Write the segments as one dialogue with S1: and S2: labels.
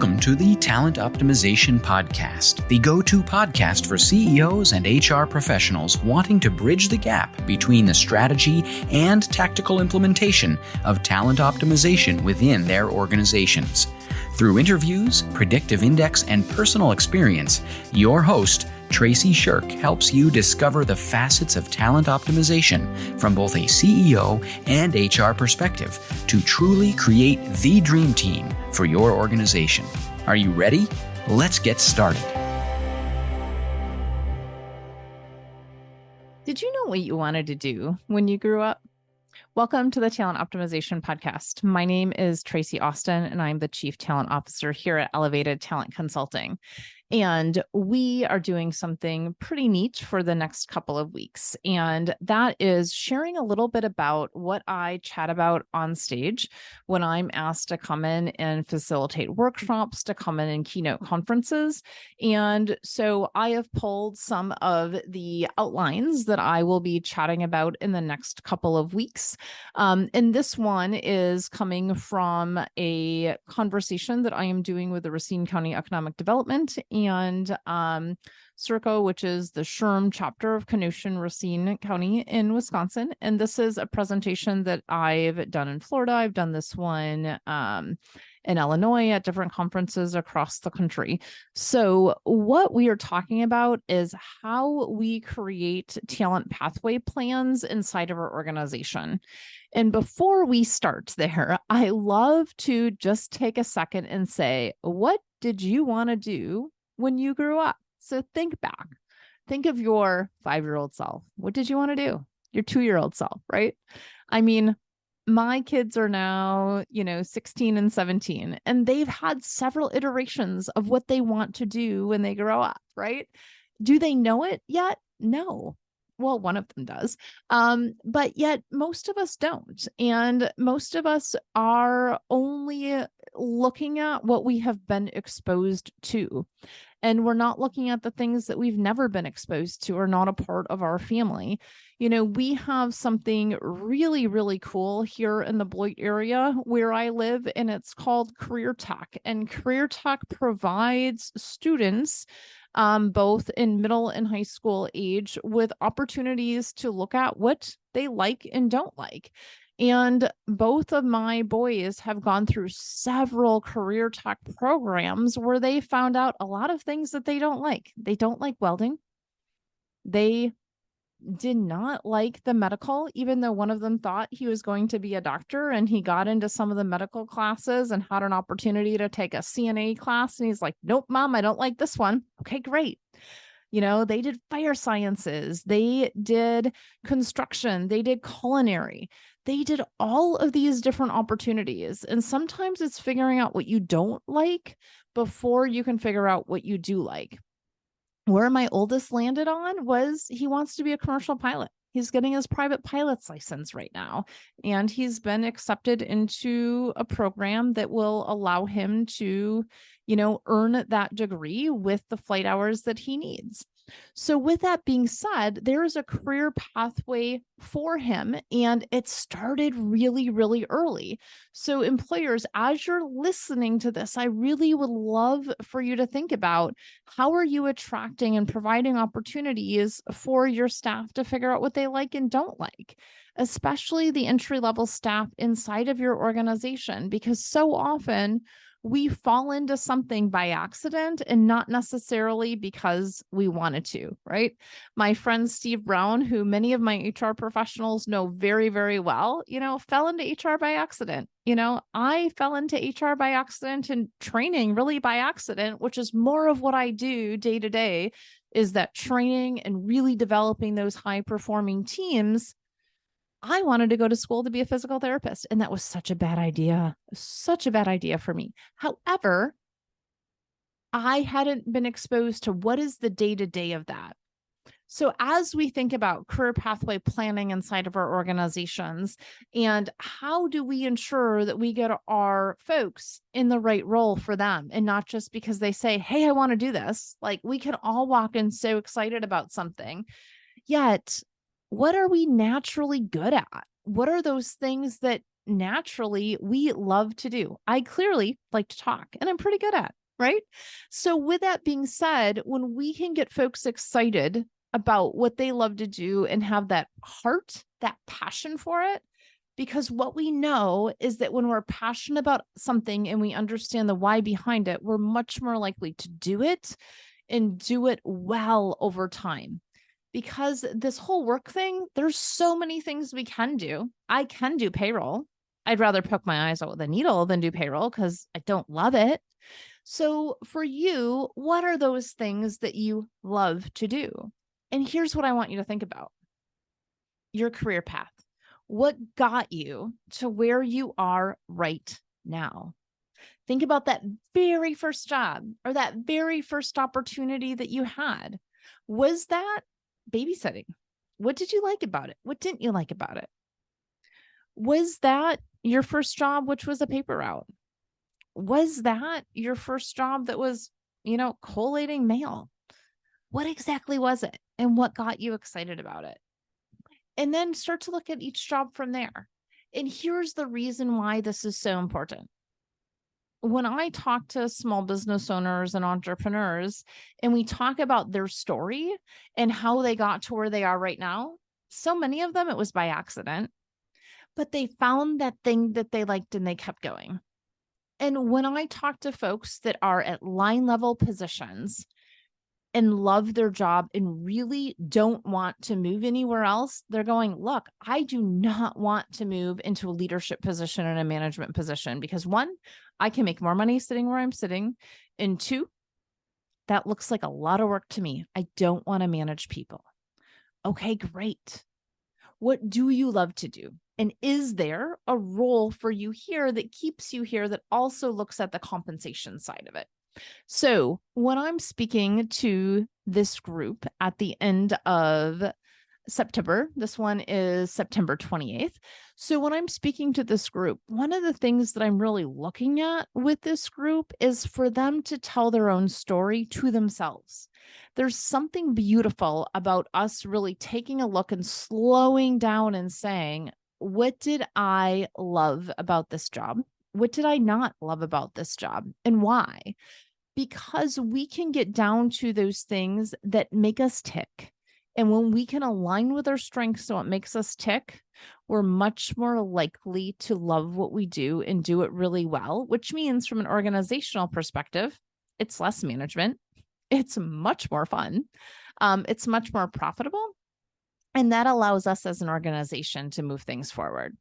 S1: Welcome to the Talent Optimization Podcast, the go-to podcast for CEOs and HR professionals wanting to bridge the gap between the strategy and tactical implementation of talent optimization within their organizations. Through interviews, predictive index, and personal experience, your host, Tracy Shirk, helps you discover the facets of talent optimization from both a CEO and HR perspective to truly create the dream team for your organization. Are you ready? Let's get started.
S2: Did you know what you wanted to do when you grew up? Welcome to the Talent Optimization Podcast. My name is Tracy Austin, and I'm the Chief Talent Officer here at Elevated Talent Consulting. And we are doing something pretty neat for the next couple of weeks. And that is sharing a little bit about what I chat about on stage when I'm asked to come in and facilitate workshops, to come in and keynote conferences. And so I have pulled some of the outlines that I will be chatting about in the next couple of weeks. And this one is coming from a conversation that I am doing with the Racine County Economic Development and CERCO, which is the SHRM chapter of Canossian Racine County in Wisconsin. And this is a presentation that I've done in Florida. I've done this one in Illinois at different conferences across the country. So what we are talking about is how we create talent pathway plans inside of our organization. And before we start there, I love to just take a second and say, what did you want to do when you grew up? So think back. Think of your 5-year-old self. What did you want to do? Your 2-year-old self, right? I mean, my kids are now, 16 and 17, and they've had several iterations of what they want to do when they grow up, right? Do they know it yet? No. Well, one of them does. But yet most of us don't. And most of us are only looking at what we have been exposed to. And we're not looking at the things that we've never been exposed to or not a part of our family. We have something really, really cool here in the Beloit area where I live, and it's called Career Tech. And Career Tech provides students both in middle and high school age with opportunities to look at what they like and don't like. And both of my boys have gone through several career tech programs where they found out a lot of things that they don't like. They don't like welding. They did not like the medical, even though one of them thought he was going to be a doctor, and he got into some of the medical classes and had an opportunity to take a CNA class. And he's like, nope, mom, I don't like this one. Okay, great. They did fire sciences, they did construction, they did culinary, they did all of these different opportunities. And sometimes it's figuring out what you don't like before you can figure out what you do like. Where my oldest landed on was he wants to be a commercial pilot. He's getting his private pilot's license right now, and he's been accepted into a program that will allow him to, earn that degree with the flight hours that he needs. So with that being said, there is a career pathway for him, and it started really, really early. So employers, as you're listening to this, I really would love for you to think about how are you attracting and providing opportunities for your staff to figure out what they like and don't like, especially the entry-level staff inside of your organization, because so often we fall into something by accident and not necessarily because we wanted to, right? My friend Steve Brown, who many of my HR professionals know very, very well, fell into HR by accident. I fell into HR by accident and training really by accident, which is more of what I do day to day, is that training and really developing those high performing teams. I wanted to go to school to be a physical therapist, and that was such a bad idea for me. However, I hadn't been exposed to what is the day-to-day of that. So as we think about career pathway planning inside of our organizations, and how do we ensure that we get our folks in the right role for them, and not just because they say, hey, I want to do this. Like, we can all walk in so excited about something, yet what are we naturally good at? What are those things that naturally we love to do. I clearly like to talk, and I'm pretty good at, right? So with that being said, when we can get folks excited about what they love to do and have that heart, that passion for it, because what we know is that when we're passionate about something and we understand the why behind it, we're much more likely to do it and do it well over time. Because this whole work thing, there's so many things we can do. I can do payroll. I'd rather poke my eyes out with a needle than do payroll because I don't love it. So for you, what are those things that you love to do? And here's what I want you to think about: your career path. What got you to where you are right now? Think about that very first job or that very first opportunity that you had. Was that babysitting? What did you like about it? What didn't you like about it? Was that your first job, which was a paper route? Was that your first job that was, collating mail? What exactly was it? And what got you excited about it? And then start to look at each job from there. And here's the reason why this is so important. When I talk to small business owners and entrepreneurs, and we talk about their story and how they got to where they are right now, so many of them, it was by accident, but they found that thing that they liked and they kept going. And when I talk to folks that are at line level positions and love their job and really don't want to move anywhere else, they're going, look, I do not want to move into a leadership position and a management position because one, I can make more money sitting where I'm sitting. And two, that looks like a lot of work to me. I don't want to manage people. Okay, great. What do you love to do? And is there a role for you here that keeps you here that also looks at the compensation side of it? So when I'm speaking to this group at the end of September, this one is September 28th. So when I'm speaking to this group, one of the things that I'm really looking at with this group is for them to tell their own story to themselves. There's something beautiful about us really taking a look and slowing down and saying, what did I love about this job? What did I not love about this job and why? Because we can get down to those things that make us tick. And when we can align with our strengths so it makes us tick, we're much more likely to love what we do and do it really well, which means from an organizational perspective, it's less management. It's much more fun. It's much more profitable. And that allows us as an organization to move things forward.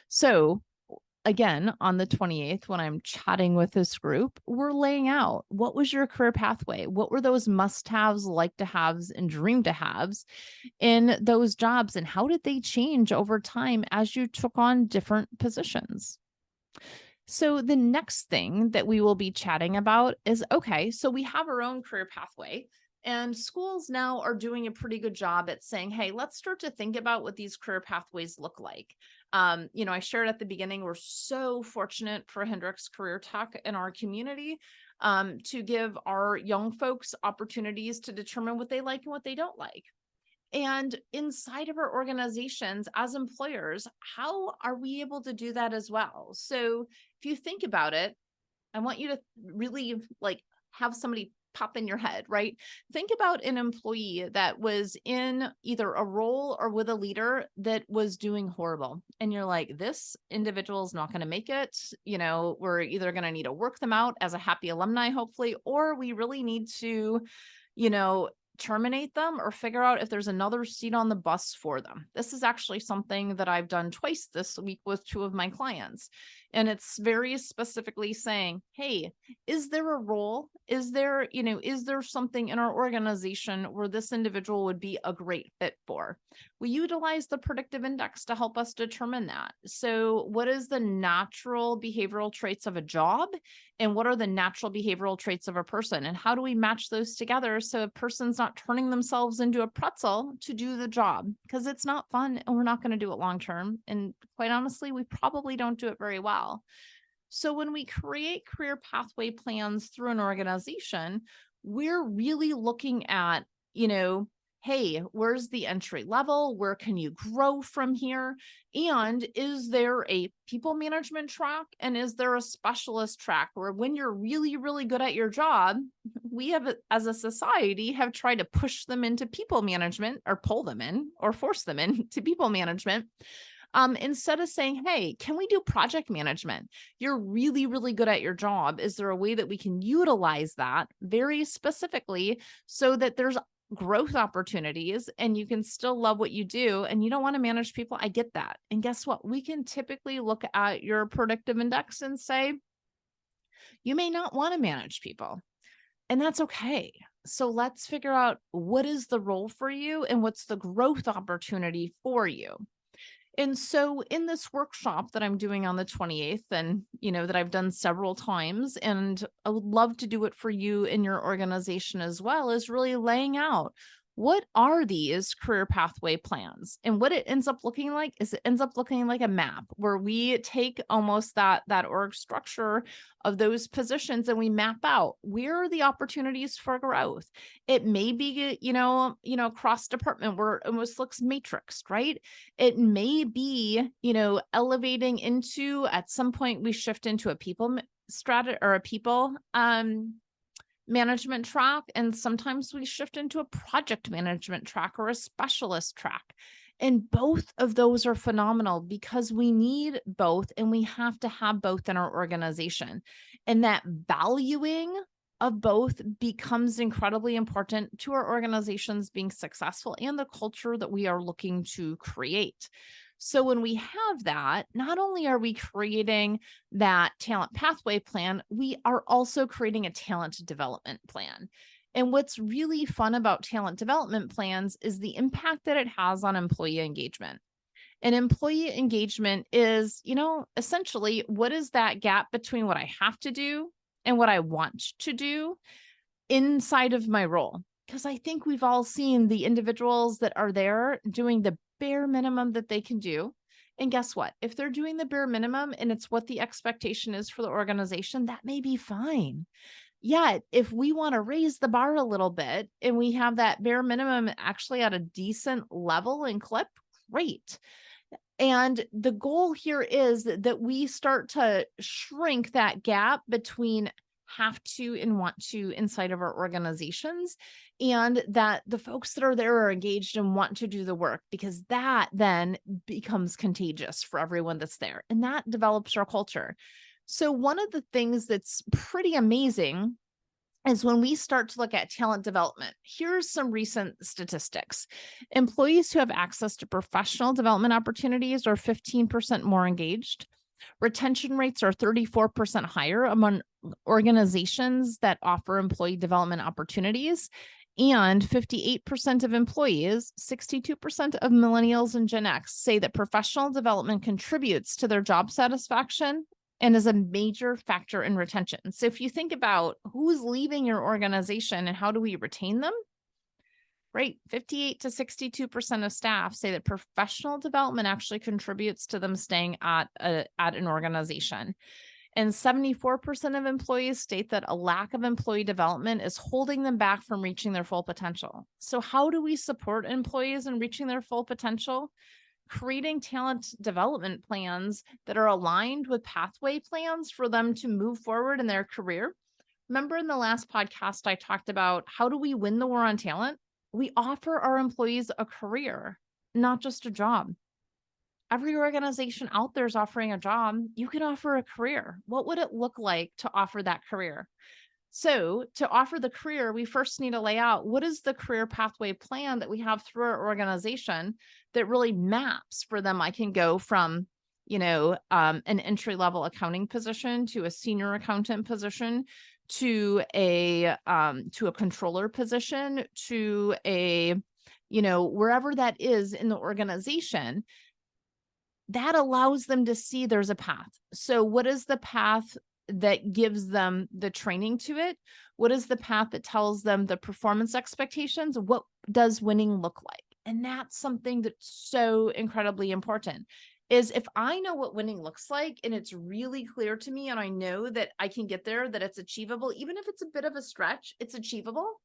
S2: So again, on the 28th, when I'm chatting with this group, we're laying out what was your career pathway? What were those must-haves, like-to-haves, and dream-to-haves in those jobs? And how did they change over time as you took on different positions? So the next thing that we will be chatting about is, okay, so we have our own career pathway. And schools now are doing a pretty good job at saying, hey, let's start to think about what these career pathways look like. I shared at the beginning, we're so fortunate for Hendrix Career Tech in our community to give our young folks opportunities to determine what they like and what they don't like. And inside of our organizations as employers, how are we able to do that as well? So if you think about it, I want you to really have somebody pop in your head, right? Think about an employee that was in either a role or with a leader that was doing horrible. And you're like, this individual is not going to make it. We're either going to need to work them out as a happy alumni, hopefully, or we really need to, terminate them or figure out if there's another seat on the bus for them. This is actually something that I've done twice this week with two of my clients. And it's very specifically saying, hey, is there a role? Is there something in our organization where this individual would be a great fit for? We utilize the predictive index to help us determine that. So what is the natural behavioral traits of a job? And what are the natural behavioral traits of a person? And how do we match those together so a person's not turning themselves into a pretzel to do the job? Because it's not fun and we're not going to do it long term. And quite honestly, we probably don't do it very well. So when we create career pathway plans through an organization, we're really looking at, hey, where's the entry level? Where can you grow from here? And is there a people management track? And is there a specialist track where when you're really, really good at your job, we have, as a society, have tried to push them into people management or pull them in or force them into people management. Instead of saying, hey, can we do project management? You're really, really good at your job. Is there a way that we can utilize that very specifically so that there's growth opportunities and you can still love what you do and you don't want to manage people? I get that. And guess what? We can typically look at your predictive index and say, you may not want to manage people, and that's okay. So let's figure out what is the role for you and what's the growth opportunity for you. And so in this workshop that I'm doing on the 28th, and that I've done several times, and I would love to do it for you in your organization as well, is really laying out what are these career pathway plans. And what it ends up looking like is it ends up looking like a map where we take almost that org structure of those positions and we map out where are the opportunities for growth. It may be, cross department where it almost looks matrixed, right? It may be, elevating into, at some point we shift into a people strategy or a people management track. And sometimes we shift into a project management track or a specialist track. And both of those are phenomenal because we need both and we have to have both in our organization. And that valuing of both becomes incredibly important to our organizations being successful and the culture that we are looking to create. So when we have that, not only are we creating that talent pathway plan, we are also creating a talent development plan. And what's really fun about talent development plans is the impact that it has on employee engagement. And employee engagement is, essentially what is that gap between what I have to do and what I want to do inside of my role? Because I think we've all seen the individuals that are there doing the bare minimum that they can do. And guess what? If they're doing the bare minimum and it's what the expectation is for the organization, that may be fine. Yet, if we want to raise the bar a little bit and we have that bare minimum actually at a decent level and clip, great. And the goal here is that we start to shrink that gap between have to and want to inside of our organizations, and that the folks that are there are engaged and want to do the work, because that then becomes contagious for everyone that's there and that develops our culture. So one of the things that's pretty amazing is when we start to look at talent development. Here's some recent statistics. Employees who have access to professional development opportunities are 15% more engaged. Retention rates are 34% higher among organizations that offer employee development opportunities. And 58% of employees, 62% of millennials and Gen X say that professional development contributes to their job satisfaction and is a major factor in retention. So if you think about who's leaving your organization and how do we retain them, right? 58 to 62% of staff say that professional development actually contributes to them staying at an organization. And 74% of employees state that a lack of employee development is holding them back from reaching their full potential. So how do we support employees in reaching their full potential? Creating talent development plans that are aligned with pathway plans for them to move forward in their career. Remember in the last podcast, I talked about how do we win the war on talent? We offer our employees a career, not just a job. Every organization out there is offering a job. You can offer a career. What would it look like to offer that career? So to offer the career, we first need to lay out what is the career pathway plan that we have through our organization that really maps for them. I can go from, an entry-level accounting position to a senior accountant position to a controller position to a, wherever that is in the organization. That allows them to see there's a path. So what is the path that gives them the training to it? What is the path that tells them the performance expectations? What does winning look like? And that's something that's so incredibly important, is if I know what winning looks like and it's really clear to me and I know that I can get there, that it's achievable, even if it's a bit of a stretch, it's achievable.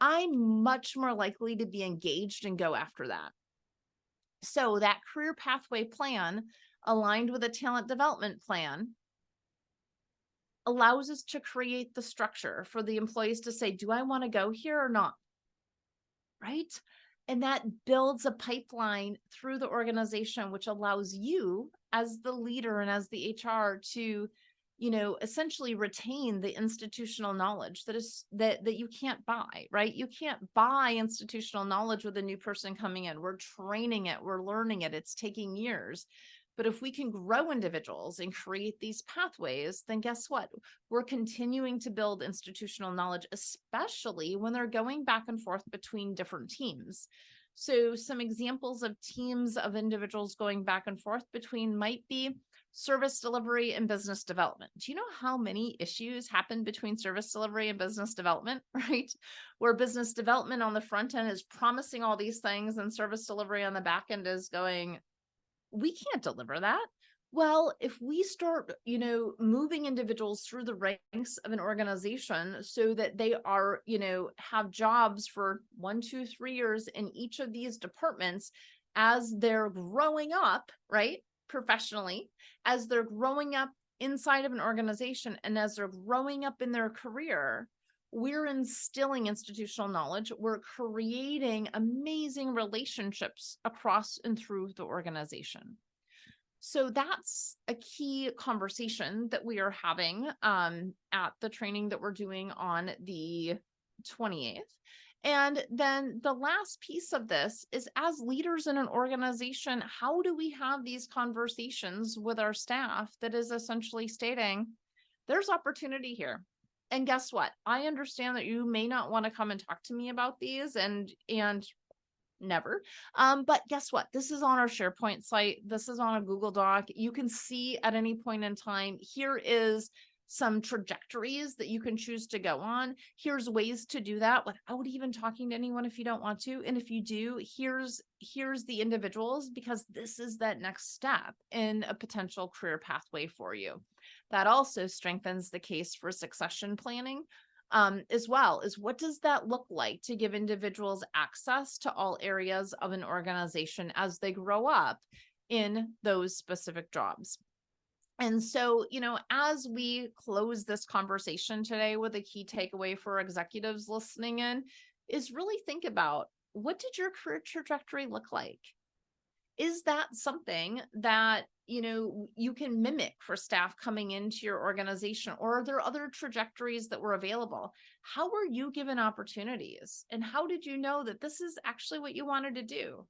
S2: I'm much more likely to be engaged and go after that. So that career pathway plan aligned with a talent development plan allows us to create the structure for the employees to say, do I want to go here or not? Right? And that builds a pipeline through the organization, which allows you as the leader and as the HR to, essentially retain the institutional knowledge that you can't buy, right? You can't buy institutional knowledge with a new person coming in. We're training it, we're learning it, it's taking years. But if we can grow individuals and create these pathways, then guess what? We're continuing to build institutional knowledge, especially when they're going back and forth between different teams. So some examples of teams of individuals going back and forth between might be service delivery and business development. Do you know how many issues happen between service delivery and business development, right? Where business development on the front end is promising all these things and service delivery on the back end is going, we can't deliver that. Well, if we start, moving individuals through the ranks of an organization so that they are, have jobs for 1, 2, 3 years in each of these departments as they're growing up, right? Professionally, as they're growing up inside of an organization and as they're growing up in their career, we're instilling institutional knowledge. We're creating amazing relationships across and through the organization. So that's a key conversation that we are having at the training that we're doing on the 28th. And then the last piece of this is, as leaders in an organization, how do we have these conversations with our staff that is essentially stating there's opportunity here? And guess what? I understand that you may not want to come and talk to me about these and never. But guess what? This is on our SharePoint site. This is on a Google Doc. You can see at any point in time, here is some trajectories that you can choose to go on. Here's ways to do that without even talking to anyone if you don't want to. And if you do, here's the individuals, because this is that next step in a potential career pathway for you. That also strengthens the case for succession planning as well, is what does that look like to give individuals access to all areas of an organization as they grow up in those specific jobs. And so, as we close this conversation today with a key takeaway for executives listening in is really think about, what did your career trajectory look like? Is that something that, you can mimic for staff coming into your organization? Or are there other trajectories that were available? How were you given opportunities? And how did you know that this is actually what you wanted to do?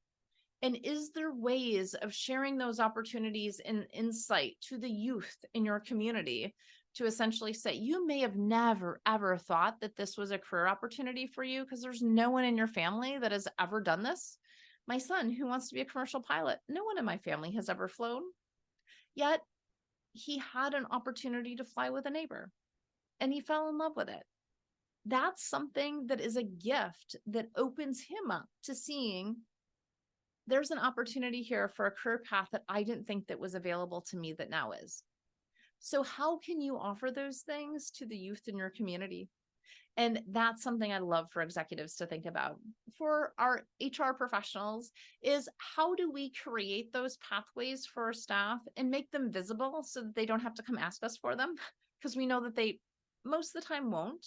S2: And is there ways of sharing those opportunities and insight to the youth in your community to essentially say, you may have never, ever thought that this was a career opportunity for you because there's no one in your family that has ever done this. My son, who wants to be a commercial pilot, no one in my family has ever flown. Yet he had an opportunity to fly with a neighbor and he fell in love with it. That's something that is a gift that opens him up to seeing there's an opportunity here for a career path that I didn't think that was available to me that now is. So how can you offer those things to the youth in your community? And that's something I love for executives to think about. For our HR professionals is, how do we create those pathways for our staff and make them visible so that they don't have to come ask us for them? Because we know that they most of the time won't.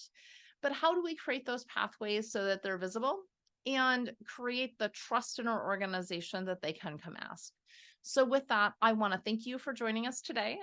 S2: But how do we create those pathways so that they're visible and create the trust in our organization that they can come ask? So with that, I want to thank you for joining us today.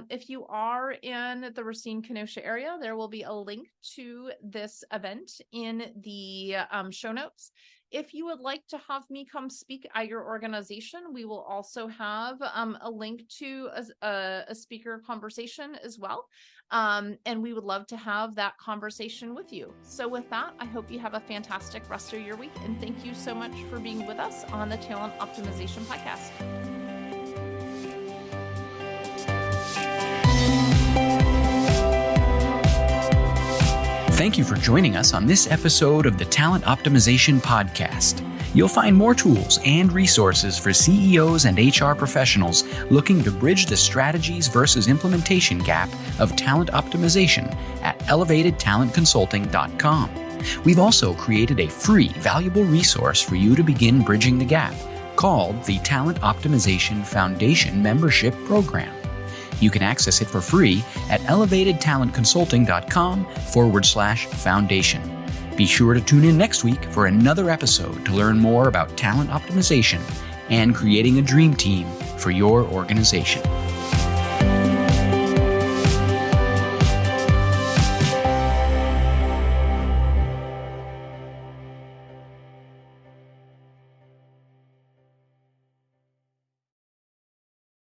S2: If you are in the Racine-Kenosha area, there will be a link to this event in the show notes. If you would like to have me come speak at your organization, we will also have a link to a speaker conversation as well. And we would love to have that conversation with you. So with that, I hope you have a fantastic rest of your week. And thank you so much for being with us on the Talent Optimization Podcast.
S1: Thank you for joining us on this episode of the Talent Optimization Podcast. You'll find more tools and resources for CEOs and HR professionals looking to bridge the strategies versus implementation gap of talent optimization at elevatedtalentconsulting.com. We've also created a free, valuable resource for you to begin bridging the gap called the Talent Optimization Foundation Membership Program. You can access it for free at elevatedtalentconsulting.com/foundation. Be sure to tune in next week for another episode to learn more about talent optimization and creating a dream team for your organization.